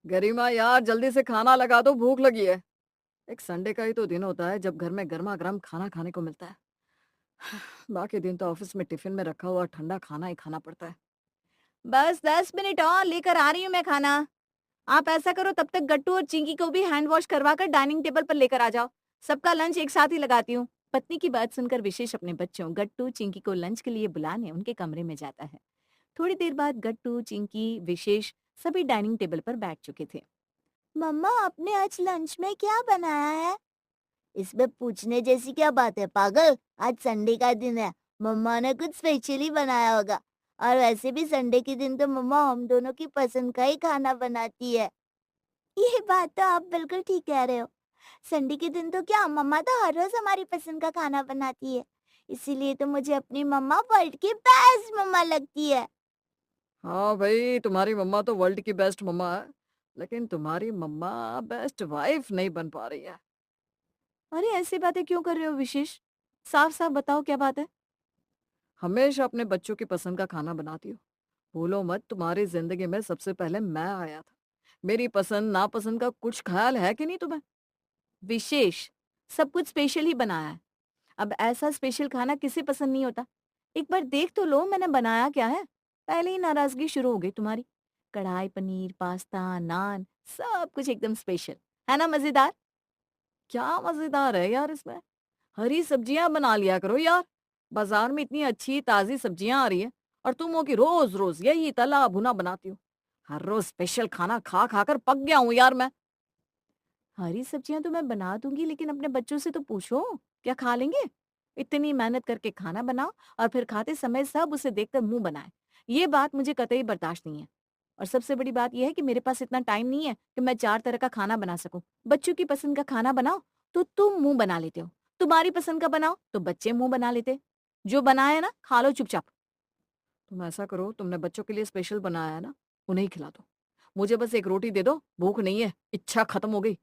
गरिमा यार, जल्दी से खाना लगा दो, भूख लगी है। एक संडे का ही तो दिन होता है जब घर में गर्मा गर्म खाना खाने को मिलता है। बाकी दिन तो ऑफिस में टिफिन में रखा हुआ ठंडा खाना ही खाना पड़ता है। बस 10 मिनट और लेकर आ रही हूँ मैं खाना। आप ऐसा करो, तब तक गट्टू और चिंकी को भी हैंड वॉश करवा कर डाइनिंग टेबल पर लेकर आ जाओ। सबका लंच एक साथ ही लगाती हूँ। पत्नी की बात सुनकर विशेष अपने बच्चों गट्टू चिंकी को लंच के लिए बुलाने उनके कमरे में जाता है। थोड़ी देर बाद गट्टू चिंकी विशेष सभी डाइनिंग टेबल पर बैठ चुके थे। मम्मा, आपने आज लंच में क्या बनाया है? इसमें पूछने जैसी क्या बात है पागल। आज संडे का दिन है। मम्मा ने कुछ स्पेशली बनाया होगा। और वैसे भी संडे के दिन तो मम्मा हम दोनों की पसंद का ही खाना बनाती है। ये बात तो आप बिल्कुल ठीक कह रहे हो। संडे के दिन तो क्या, मम्मा तो हर रोज हमारी पसंद का खाना बनाती है। इसीलिए तो मुझे अपनी मम्मा वर्ल्ड की बेस्ट मम्मा लगती है। हाँ भाई, तुम्हारी मम्मा तो वर्ल्ड की बेस्ट मम्मा है, लेकिन तुम्हारी मम्मा बेस्ट वाइफ नहीं बन पा रही है। अरे ऐसी बातें क्यों कर रहे हो विशेष? साफ साफ बताओ क्या बात है। हमेशा अपने बच्चों की पसंद का खाना बनाती हो। भूलो मत, तुम्हारी जिंदगी में सबसे पहले मैं आया था। मेरी पसंद नापसंद का कुछ ख्याल है कि नहीं तुम्हें? विशेष, सब कुछ स्पेशल ही बनाया है। अब ऐसा स्पेशल खाना किसे पसंद नहीं होता। एक बार देख तो लो मैंने बनाया क्या है। पहले ही नाराजगी शुरू हो गई तुम्हारी। कढ़ाई पनीर, पास्ता, नान, सब कुछ एकदम स्पेशल। है ना मजेदार? क्या मजेदार है यार इसमें? हरी सब्जियां बना लिया करो यार। बाजार में इतनी अच्छी ताजी सब्जियां आ रही है, और तुम हो कि रोज रोज यही तला भुना बनाती हो। हर रोज स्पेशल खाना खा खा कर पक गया हूं यार मैं। हरी सब्जियां तो मैं बना दूंगी, लेकिन अपने बच्चों से तो पूछो, क्या खा लेंगे? इतनी मेहनत करके खाना बनाओ और फिर खाते समय सब उसे देखकर मुंह बनाए। ये बात मुझे कतई बर्दाश्त नहीं है। और सबसे बड़ी बात यह है कि मेरे पास इतना टाइम नहीं है कि मैं 4 तरह का खाना बना सकूं। बच्चों की पसंद का खाना बनाओ तो तुम मुंह बना लेते हो। तुम्हारी पसंद का बनाओ तो बच्चे मुंह बना लेते। जो बनाया ना, खा लो चुपचाप। तुम ऐसा करो, तुमने बच्चों के लिए स्पेशल बनाया है ना, उन्हें ही खिला दो। मुझे बस एक रोटी दे दो, भूख नहीं है, इच्छा खत्म हो गई।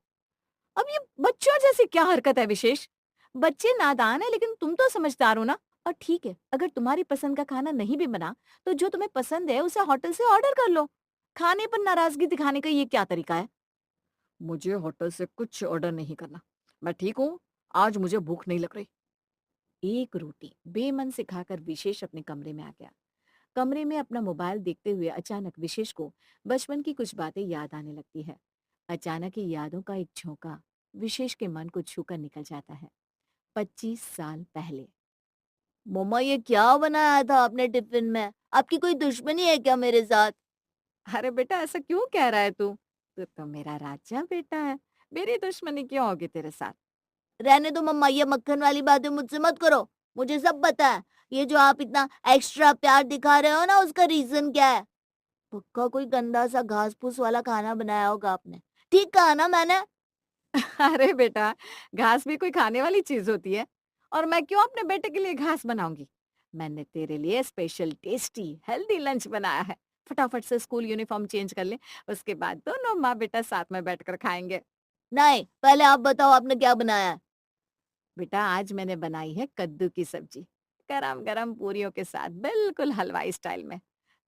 अब ये बच्चों जैसी क्या हरकत है विशेष? बच्चे नादान है लेकिन तुम तो समझदार हो ना। और ठीक है, अगर तुम्हारी पसंद का खाना नहीं भी बना तो जो तुम्हें पसंद है उसे होटल से ऑर्डर कर लो। खाने पर नाराजगी दिखाने का ये क्या तरीका है? मुझे होटल से कुछ ऑर्डर नहीं करना। मैं ठीक हूँ, आज मुझे भूख नहीं लग रही। एक रोटी बेमन से खाकर विशेष अपने कमरे में आ गया। कमरे में अपना मोबाइल देखते हुए अचानक विशेष को बचपन की कुछ बातें याद आने लगती है। अचानक ही यादों का एक झोंका विशेष के मन को छूकर निकल जाता है। 25 साल पहले। मम्मा, ये क्या बनाया था आपने टिफिन में? आपकी कोई दुश्मनी है क्या मेरे साथ? अरे बेटा, ऐसा क्यों कह रहा है तू? तू तो मेरा राजा बेटा है। मेरी दुश्मनी क्यों होगी तेरे साथ? रहने दो मम्मा, ये मक्खन वाली बातें मुझसे मत करो। मुझे सब पता है। ये जो आप इतना एक्स्ट्रा प्यार दिखा रहे हो ना, उसका रीजन क्या है? पक्का कोई गंदा सा घास फूस वाला खाना बनाया होगा आपने। ठीक कहा ना मैंने? अरे बेटा, घास भी कोई खाने वाली चीज होती है? और मैं क्यों अपने बेटे के लिए घास बनाऊंगी? मैंने तेरे लिए स्पेशल टेस्टी हेल्दी लंच बनाया है। फटाफट से स्कूल यूनिफॉर्म चेंज कर ले, उसके बाद दोनों माँ बेटा साथ में बैठकर खाएंगे। नहीं, पहले आप बताओ आपने क्या बनाया है? बेटा, आज मैंने बनाई है कद्दू की सब्जी, गरम गरम पूरियों के साथ, बिल्कुल हलवाई स्टाइल में।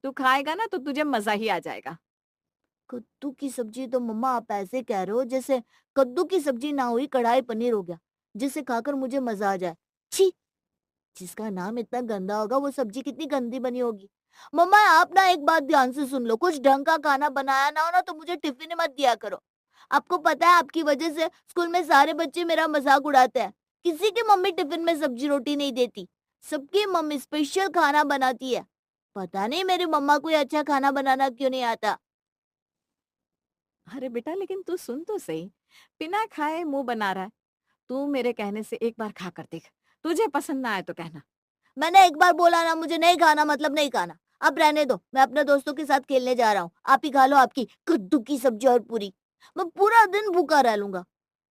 तू खाएगा ना तो तुझे मजा ही आ जाएगा। कद्दू की सब्जी? तो मम्मा आप ऐसे कह रहे हो जैसे कद्दू की सब्जी ना हुई कढ़ाई पनीर हो गया, जिसे खाकर मुझे मजा आ जाए। छी! जिसका नाम इतना गंदा होगा वो सब्जी कितनी गंदी बनी होगी। मम्मा, आप ना एक बात ध्यान से सुन लो, कुछ ढंग का खाना बनाया ना हो ना तो मुझे टिफिन में मत दिया करो। आपको पता है आपकी वजह से स्कूल में सारे बच्चे मेरा मजाक उड़ाते हैं। किसी की मम्मी टिफिन में सब्जी रोटी नहीं देती। सबकी मम्मी स्पेशल खाना बनाती है। पता नहीं मेरी मम्मा को ये अच्छा खाना बनाना क्यों नहीं आता। अरे बेटा, लेकिन तू सुन तो सही। बिना खाए मुंह बना रहा है। तू मेरे कहने से एक बार खा कर देख। तुझे पसंद ना आए तो कहना। मैंने एक बार बोला ना, मुझे नहीं खाना मतलब नहीं खाना। अब रहने दो, मैं अपने दोस्तों के साथ खेलने जा रहा हूँ। आप ही खा लो आपकी कद्दू की सब्जी और पूरी। मैं पूरा दिन भूखा रह लूंगा।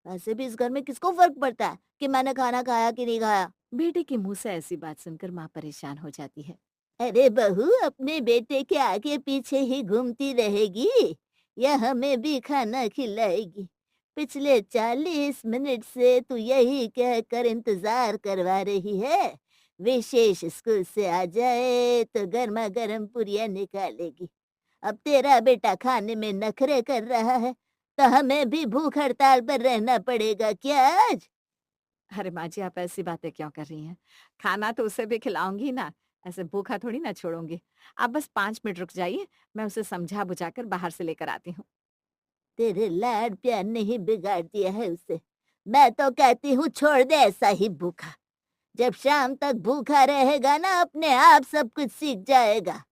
वैसे भी इस घर में किसको फर्क पड़ता है कि मैंने खाना खाया कि नहीं खाया? बेटे के मुंह से ऐसी बात सुनकर माँ परेशान हो जाती है। अरे बहू, अपने बेटे के आगे पीछे ही घूमती रहेगी या हमें भी खाना खिलाएगी? पिछले 40 मिनट से तू यही कहकर इंतजार करवा रही है। विशेष स्कूल से आ जाए तो गर्मा गर्म पुरिया निकालेगी। अब तेरा बेटा खाने में नखरे कर रहा है, तो हमें भी भूख हड़ताल पर रहना पड़ेगा क्या आज? अरे माँ जी, आप ऐसी बातें क्यों कर रही हैं? खाना तो उसे भी खिलाऊँगी ना, ऐसे भूखा थोड़ी ना छोड़ूँगी। आप बस 5 मिनट रुक जाइए, मैं उसे समझा-बुझा कर बाहर से लेकर आती हूँ। तेरे लाड प्यार ने ही बिगाड़ दिया है उसे। मैं तो कहती हूँ छोड़ दे ऐसा ही भूखा। जब शाम तक भूखा रहेगा ना अपने आप सब कुछ सीख जाएगा।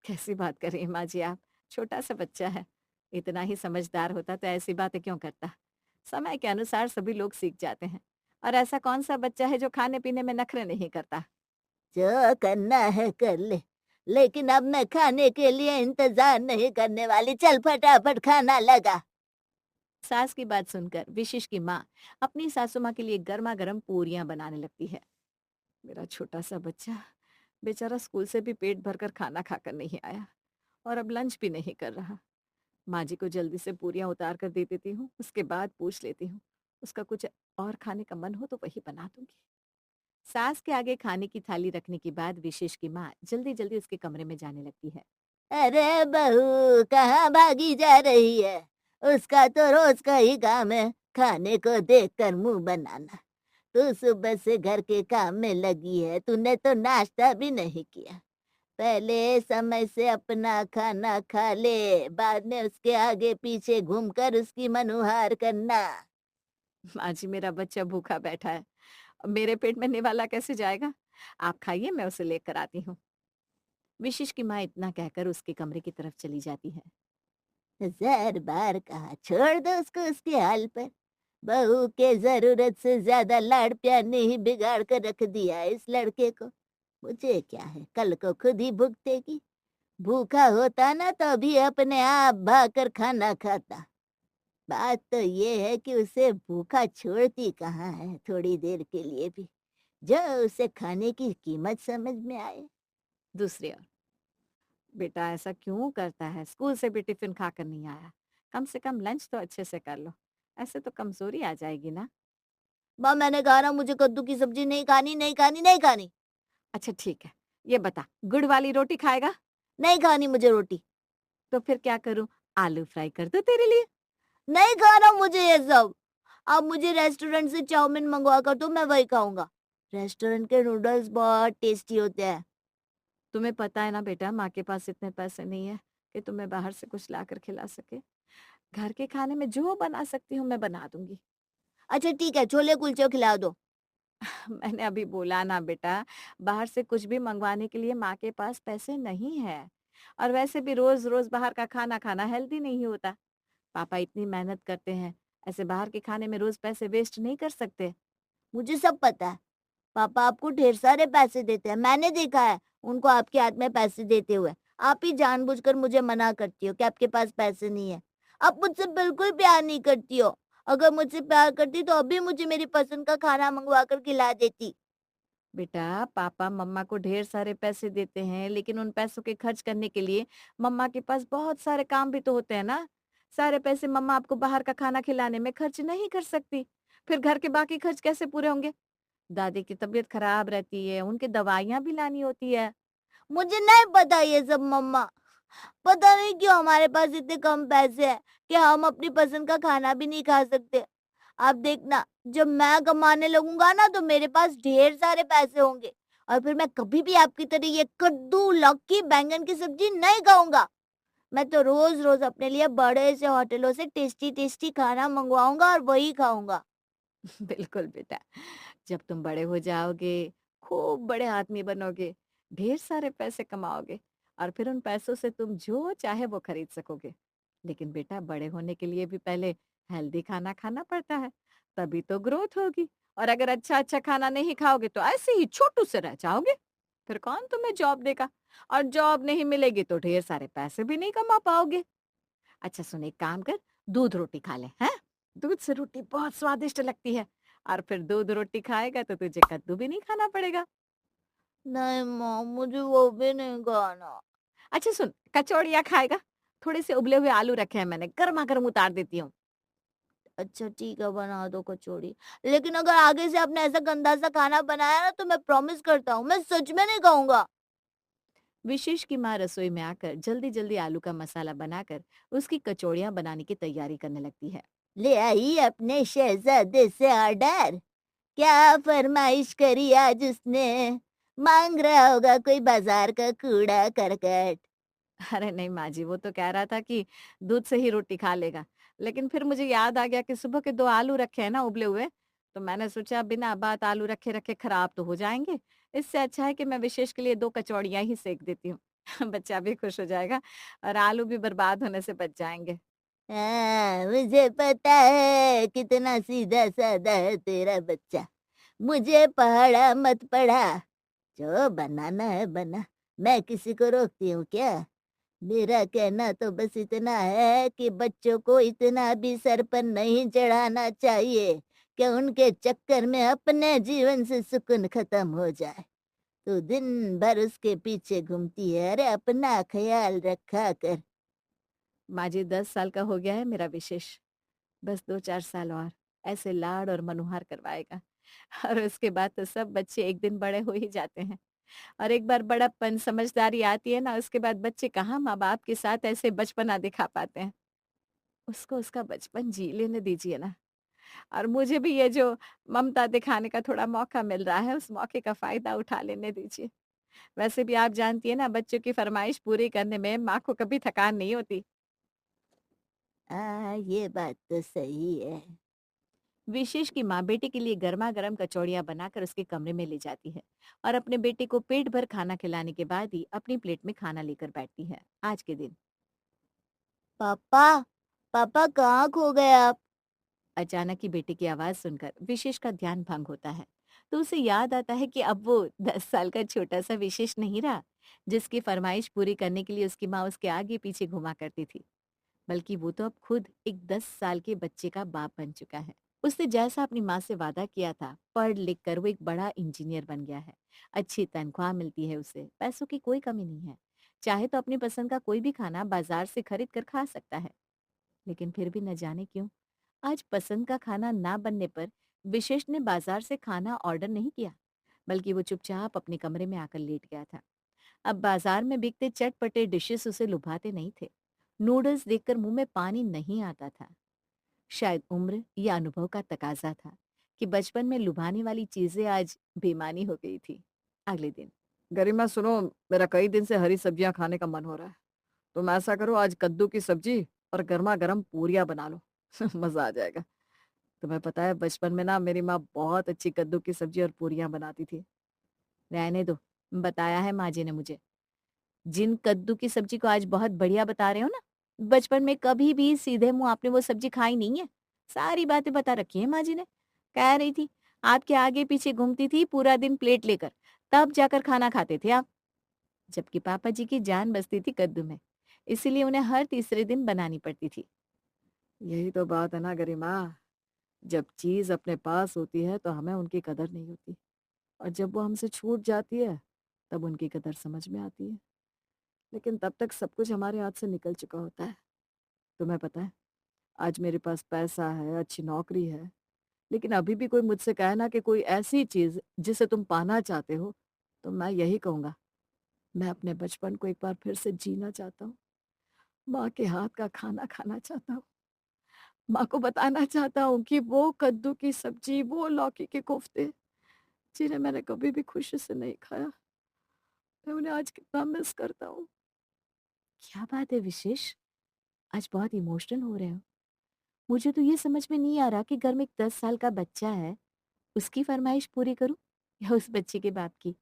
कैसी बात कर रही हैं माँ जी आप? छोटा-सा बच्चा है, इतना ही समझदार होता तो ऐसी बातें क्यों करता? समय के अनुसार सभी लोग सीख जाते हैं और ऐसा कौन-सा बच्चा है जो खाने-पीने में नखरे नहीं करता? जो करना है कर ले, लेकिन अब मैं खाने के लिए इंतजार नहीं करने वाली। चल फटाफट खाना लगा। सास की बात सुनकर विशिष की माँ अपनी सासू माँ के लिए गर्मा-गर्म पूरियाँ बनाने लगती है। मेरा छोटा-सा बच्चा बेचारा स्कूल से भी पेट भरकर खाना खाकर नहीं आया और अब लंच भी नहीं कर रहा। माँ जी को जल्दी से पूरियाँ उतार कर दे देती हूँ, उसके बाद पूछ लेती हूँ। उसका कुछ और खाने का मन हो तो वही बना दूँगी। सास के आगे खाने की थाली रखने के बाद विशेष की माँ जल्दी-जल्दी उसके कमरे में जाने लगती है। अरे बहू कहाँ भागी जा रही है? उसका तो रोज का ही काम है खाने को देखकर मुंह बनाना। तू सुबह से घर के काम में लगी है, तूने तो नाश्ता भी नहीं किया। पहले समय से अपना खाना खा ले, बाद में उसके आगे पीछे घूमकर उसकी मनुहार करना। माँ जी, मेरा बच्चा भूखा बैठा है। अब मेरे पेट में निवाला कैसे जाएगा? आप खाइए, मैं उसे लेकर आती हूँ। विशिष्ट की माँ इतना कहकर उसके कमरे की तरफ चली जाती है। 1000 बार कहा छोड़ दो उसको उसके हाल पर। बहू के जरूरत से ज्यादा लाड़ प्यार ने ही बिगाड़ कर रख दिया है इस लड़के को। मुझे क्या है, कल को खुद ही भुगतेगी। भूखा होता ना तो अभी अपने आप भाकर खाना खाता। बात तो ये है कि उसे भूखा छोड़ती कहाँ है थोड़ी देर के लिए भी, जो उसे खाने की कीमत समझ में आए। दूसरी ओर, बेटा ऐसा क्यों करता है? स्कूल से भी टिफिन खाकर नहीं आया। कम से कम लंच तो अच्छे से कर लो। ऐसे तो कमजोरी आ जाएगी ना। माँ मैंने कहा ना मुझे कद्दू की सब्जी नहीं खानी, नहीं खानी, नहीं खानी। अच्छा ठीक है, ये बता, गुड़ वाली रोटी खाएगा? नहीं खानी मुझे रोटी। तो फिर क्या करूँ? आलू फ्राई कर दूँ तेरे लिए? नहीं खाना मुझे ये सब। अब मुझे रेस्टोरेंट से चाउमीन मंगवा कर तो मैं वही खाऊंगा। रेस्टोरेंट के नूडल्स बहुत टेस्टी होते हैं। तुम्हें पता है ना बेटा, माँ के पास इतने पैसे नहीं है कि तुम्हें बाहर से कुछ लाकर खिला सके। घर के खाने में जो बना सकती हूँ मैं बना दूंगी। अच्छा ठीक है, छोले कुलचे खिला दो। मैंने अभी बोला ना बेटा, बाहर से कुछ भी मंगवाने के लिए माँ के पास पैसे नहीं है। और वैसे भी रोज रोज बाहर का खाना खाना हेल्दी नहीं होता। पापा इतनी मेहनत करते हैं, ऐसे बाहर के खाने में रोज पैसे वेस्ट नहीं कर सकते। मुझे सब पता है। पापा आपको ढेर सारे पैसे देते हैं, मैंने देखा है उनको आपके हाथ में पैसे देते हुए। आप ही जानबूझकर मुझे मना करती हो कि आपके पास पैसे नहीं है। आप मुझसे बिल्कुल प्यार नहीं करती हो। अगर मुझसे प्यार करती तो अभी मुझे मेरी पसंद का खाना मंगवा कर खिला देती। बेटा, पापा मम्मा को ढेर सारे पैसे देते हैं, लेकिन उन पैसों के खर्च करने के लिए मम्मा के पास बहुत सारे काम भी तो होते हैं ना। सारे पैसे मम्मा आपको बाहर का खाना खिलाने में खर्च नहीं कर सकती। फिर घर के बाकी खर्च कैसे पूरे होंगे? दादी की तबीयत खराब रहती है, उनकी दवाइयाँ भी लानी होती है। मुझे नहीं पता ये सब मम्मा। पता नहीं क्यों हमारे पास इतने कम पैसे हैं कि हम अपनी पसंद का खाना भी नहीं खा सकते। आप देखना, जब मैं कमाने लगूंगा ना तो मेरे पास ढेर सारे पैसे होंगे और फिर मैं कभी भी आपकी तरह ये कद्दू, लौकी, बैंगन की सब्जी नहीं खाऊंगा। मैं तो रोज रोज अपने लिए बड़े से होटलों से टेस्टी टेस्टी खाना मंगवाऊंगा और वही खाऊंगा। बिल्कुल बेटा, जब तुम बड़े हो जाओगे, खूब बड़े आदमी बनोगे, ढेर सारे पैसे कमाओगे और फिर उन पैसों से तुम जो चाहे वो खरीद सकोगे। लेकिन बेटा, बड़े होने के लिए भी पहले हेल्दी खाना खाना पड़ता है, तभी तो ग्रोथ होगी। और अगर अच्छा-अच्छा खाना नहीं खाओगे तो ऐसे ही छोटू से रह जाओगे। फिर कौन तुम्हें जॉब देगा? और जॉब नहीं मिलेगी तो ढेर सारे पैसे भी नहीं कमा पाओगे। अच्छा सुन, एक काम कर, दूध रोटी खा ले, हैं? दूध से रोटी बहुत स्वादिष्ट लगती है और फिर दूध रोटी खाएगा तो तुझे कद्दू भी नहीं खाना पड़ेगा। नहीं माँ, मुझे वो भी नहीं खाना। अच्छा सुन, कचौड़ियाँ खाएगा? थोड़े से उबले हुए आलू रखे हैं मैंने, गरमा-गरम उतार देती हूँ। अच्छा ठीक है, बना दो कचौड़ी। लेकिन अगर आगे से आपने ऐसा गंदा सा खाना बनाया ना तो मैं प्रॉमिस करता हूँ मैं सच में नहीं खाऊंगा। विशेष की माँ रसोई में आकर जल्दी जल्दी आलू का मसाला बनाकर उसकी कचौड़ियाँ बनाने की तैयारी करने लगती है। ले आई अपने शहजादे से ऑर्डर। क्या फरमाइश करी आज उसने? मांग रहा होगा कोई बाजार का कूड़ा करकट। अरे नहीं माँ जी, वो तो कह रहा था कि दूध से ही रोटी खा लेगा। लेकिन फिर मुझे याद आ गया कि सुबह के 2 आलू रखे हैं ना उबले हुए, तो मैंने सोचा बिना बात आलू रखे-रखे खराब तो हो जाएँगे। इससे अच्छा है कि मैं विशेष के लिए 2 कचौड़ियाँ ही सेंक देती हूँ। बच्चा भी खुश हो जाएगा और आलू भी बर्बाद होने से बच जाएँगे। हाँ, मुझे पता है कितना सीधा साधा है तेरा बच्चा। मुझे पहाड़ा मत पढ़ा। जो बनाना है बना। मैं किसी को रोकती हूँ क्या? मेरा कहना तो बस इतना है कि बच्चों को इतना भी सर पर नहीं चढ़ाना चाहिए कि उनके चक्कर में अपने जीवन से सुकून खत्म हो जाए। तू दिन भर उसके पीछे घूमती है। अरे अपना ख्याल रखा कर। माँ जी 10 साल का हो गया है मेरा विशेष। बस 2-4 साल और ऐसे लाड और मनुहार करवाएगा। और उसके बाद तो सब बच्चे एक दिन बड़े हो ही जाते हैं। और एक बार बड़प्पन, समझदारी आती है ना, उसके बाद बच्चे कहाँ माँ-बाप के साथ ऐसे बचपना दिखा पाते हैं। उसको उसका बचपन जी लेने दीजिए ना। और मुझे भी ये जो ममता दिखाने का थोड़ा मौका मिल रहा है, उस मौके का फ़ायदा उठा लेने दीजिए। वैसे भी आप जानती हैं ना, बच्चों की फ़रमाइश पूरी करने में माँ को कभी थकान नहीं होती। ये बात तो सही है। विशेष की माँ बेटे के लिए गर्मा गर्म कचौड़ियाँ बनाकर उसके कमरे में ले जाती है और अपने बेटे को पेट भर खाना खिलाने के बाद ही अपनी प्लेट में खाना लेकर बैठती है। आज के दिन पापा, पापा कहाँ खो गए आप? अचानक ही बेटे की आवाज सुनकर विशेष का ध्यान भंग होता है, तो उसे याद आता है कि अब वो 10 साल का छोटा सा विशेष नहीं रहा, जिसकी फरमाइश पूरी करने के लिए उसकी माँ उसके आगे पीछे घुमा करती थी। बल्कि वो तो अब खुद एक 10 साल के बच्चे का बाप बन चुका है। उसने जैसा अपनी माँ से वादा किया था, पढ़ लिख कर वो एक बड़ा इंजीनियर बन गया है। अच्छी तनख्वाह मिलती है उसे, पैसों की कोई कमी नहीं है। चाहे तो अपनी पसंद का कोई भी खाना बाजार से खरीद कर खा सकता है। लेकिन फिर भी न जाने क्यों आज पसंद का खाना ना बनने पर विशेष ने बाजार से खाना ऑर्डर नहीं किया, बल्कि वो चुपचाप अपने कमरे में आकर लेट गया था। अब बाजार में बिकते चटपटे डिशेस उसे लुभाते नहीं थे। नूडल्स देखकर मुंह में पानी नहीं आता था। शायद उम्र या अनुभव का तकाजा था कि बचपन में लुभाने वाली चीजें आज बेमानी हो गई थी। अगले दिन गरिमा सुनो, मेरा कई दिन से हरी सब्जियाँ खाने का मन हो रहा है। तुम ऐसा करो, आज कद्दू की सब्जी और गरमा-गरम पूरियाँ बना लो। मज़ा आ जाएगा। तुम्हें पता है बचपन में ना मेरी माँ बहुत अच्छी कद्दू की सब्जी और पूरियाँ बनाती थी। रहने दो, बताया है माँ जी ने मुझे। जिन कद्दू की सब्जी को आज बहुत बढ़िया बता रहे हो ना, बचपन में कभी भी सीधे मुंह आपने वो सब्जी खाई नहीं है। सारी बातें बता रखी है माँ जी ने। कह रही थी आपके आगे पीछे घूमती थी पूरा दिन प्लेट लेकर, तब जाकर खाना खाते थे आप। जबकि पापा जी की जान बसती थी कद्दू में, इसीलिए उन्हें हर तीसरे दिन बनानी पड़ती थी। यही तो बात है ना गरिमा, जब चीज़ अपने पास होती है तो हमें उनकी कदर नहीं होती और जब वो हमसे छूट जाती है, तब उनकी कदर समझ में आती है। लेकिन तब तक सब कुछ हमारे हाथ से निकल चुका होता है। तुम्हें पता है, आज मेरे पास पैसा है, अच्छी नौकरी है, लेकिन अभी भी कोई मुझसे कहे ना कि कोई ऐसी चीज़ जिसे तुम पाना चाहते हो, तो मैं यही कहूँगा, मैं अपने बचपन को एक बार फिर से जीना चाहता हूँ। माँ के हाथ का खाना खाना चाहता हूँ। माँ को बताना चाहता हूँ कि वो कद्दू की सब्जी, वो लौकी के कोफ्ते, जिन्हें मैंने कभी भी खुशी से नहीं खाया, मैं उन्हें आज कितना मिस करता हूँ। क्या बात है विशेष, आज बहुत इमोशनल हो रहे हो। मुझे तो ये समझ में नहीं आ रहा कि घर में एक 10 साल का बच्चा है, उसकी फरमाइश पूरी करूं या उस बच्चे के बाप की।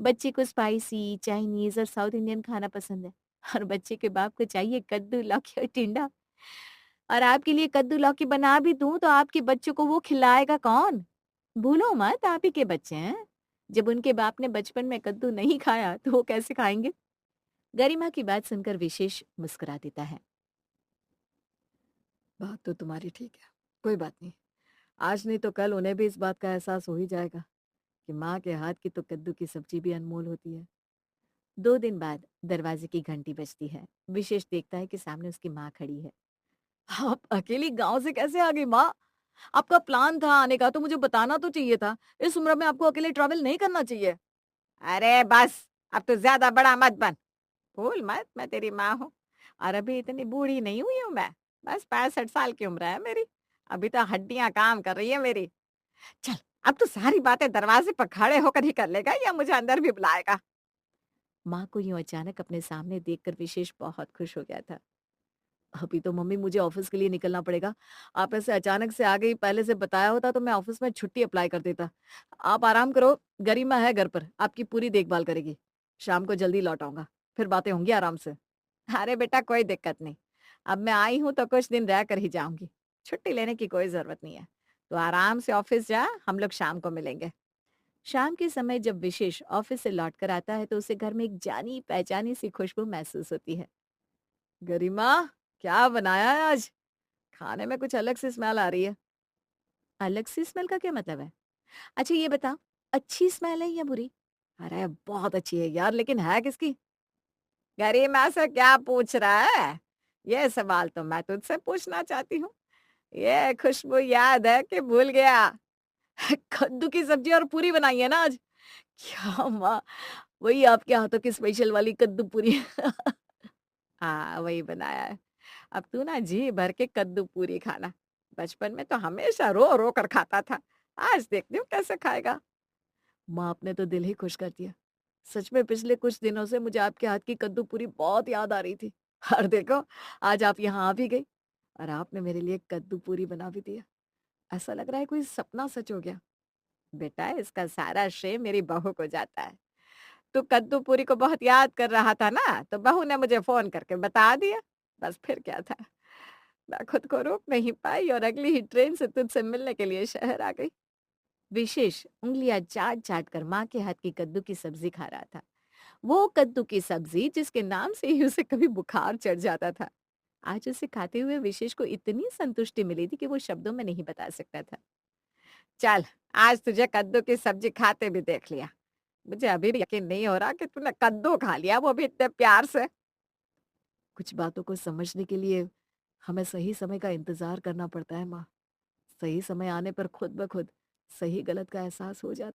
बच्चे को स्पाइसी, चाइनीज और साउथ इंडियन खाना पसंद है और बच्चे के बाप को चाहिए कद्दू, लौकी और टिंडा। और आपके लिए कद्दू लौकी बना भी दूं तो आपके बच्चों को वो खिलाएगा कौन? भूलो मत आप ही के बच्चे हैं। जब उनके बाप ने बचपन में कद्दू नहीं खाया तो वो कैसे खाएंगे? गरिमा की बात सुनकर विशेष मुस्कुरा देता है। बात तो तुम्हारी ठीक है, कोई बात नहीं। आज नहीं तो कल उन्हें भी इस बात का एहसास हो ही जाएगा कि माँ के हाथ की तो कद्दू की सब्जी भी अनमोल होती है। 2 दिन बाद दरवाजे की घंटी बजती है। विशेष देखता है कि सामने उसकी माँ खड़ी है। आप अकेली गाँव से कैसे आ गई माँ? आपका प्लान था आने का तो मुझे बताना तो चाहिए था। इस उम्र में आपको अकेले ट्रैवल नहीं करना चाहिए। अरे बस, अब तो ज्यादा बड़ा मत बन। भूल मत मैं तेरी माँ हूँ। और अभी इतनी बूढ़ी नहीं हुई हूँ मैं। बस 65 साल की उम्र है मेरी। अभी तो हड्डियां काम कर रही है मेरी। चल, अब तो सारी बातें दरवाजे पर खड़े होकर ही कर लेगा या मुझे अंदर भी बुलाएगा? माँ को यूं अचानक अपने सामने देखकर विशेष बहुत खुश हो गया था। अभी तो मम्मी मुझे ऑफिस के लिए निकलना पड़ेगा। आप ऐसे अचानक से आ गई, पहले से बताया होता तो मैं ऑफिस में छुट्टी अप्लाई कर देता। आप आराम करो, गरिमा है घर पर, आपकी पूरी देखभाल करेगी। शाम को जल्दी लौट आऊंगा, फिर बातें होंगी आराम से। अरे बेटा कोई दिक्कत नहीं। अब मैं आई हूँ तो कुछ दिन रह कर ही जाऊंगी। छुट्टी लेने की कोई जरूरत नहीं है। तो आराम से ऑफिस जा, हम लोग शाम को मिलेंगे। शाम के समय जब विशेष ऑफिस से लौट कर आता है तो उसे घर में एक जानी पहचानी सी खुशबू महसूस होती है। गरिमा, क्या बनाया है आज? खाने में कुछ अलग सी स्मेल आ रही है। अलग सी स्मेल का क्या मतलब है? अच्छा ये बता, अच्छी स्मेल है या बुरी? अरे बहुत अच्छी है यार, लेकिन है किसकी? गरिमा से क्या पूछ रहा है? ये सवाल तो मैं तुझसे पूछना चाहती हूँ। ये खुशबू याद है कि भूल गया? कद्दू की सब्जी और पूरी बनाई है ना आज? क्या माँ, वही आपके हाथों की स्पेशल वाली कद्दू पूरी। हाँ, वही बनाया है। अब तू ना जी भर के कद्दू पूरी खाना। बचपन में तो हमेशा रो रो कर खाता था। आज देखती हूँ कैसे खाएगा। माँ आपने तो दिल ही खुश कर दिया। सच में पिछले कुछ दिनों से मुझे आपके हाथ की कद्दू पूरी बहुत याद आ रही थी। और देखो, आज आप यहाँ आ भी गई और आपने मेरे लिए कद्दू पूरी बना भी दिया। ऐसा लग रहा है कोई सपना सच हो गया। बेटा इसका सारा श्रेय मेरी बहू को जाता है। तू कद्दू पूरी को बहुत याद कर रहा था ना, तो बहू ने मुझे फोन करके बता दिया। बस फिर क्या था। मैं खुद को रोक नहीं पाई और अगली ही ट्रेन से तुझसे मिलने के लिए शहर आ गई। विशेष उंगलियां चाट चाट कर माँ के हाथ की कद्दू की सब्जी खा रहा था। वो कद्दू की सब्जी जिसके नाम से ही उसे कभी बुखार चढ़ जाता था। आज उसे खाते हुए विशेष को इतनी संतुष्टि मिली थी कि वो शब्दों में नहीं बता सकता था। चल, आज तुझे कद्दू की सब्जी खाते भी देख लिया। मुझे अभी भी यकीन नहीं हो रहा कि तूने कद्दू खा लिया, वो भी इतने प्यार से। कुछ बातों को समझने के लिए हमें सही समय का इंतजार करना पड़ता है माँ। सही समय आने पर खुद ब खुद सही गलत का एहसास हो जाता है।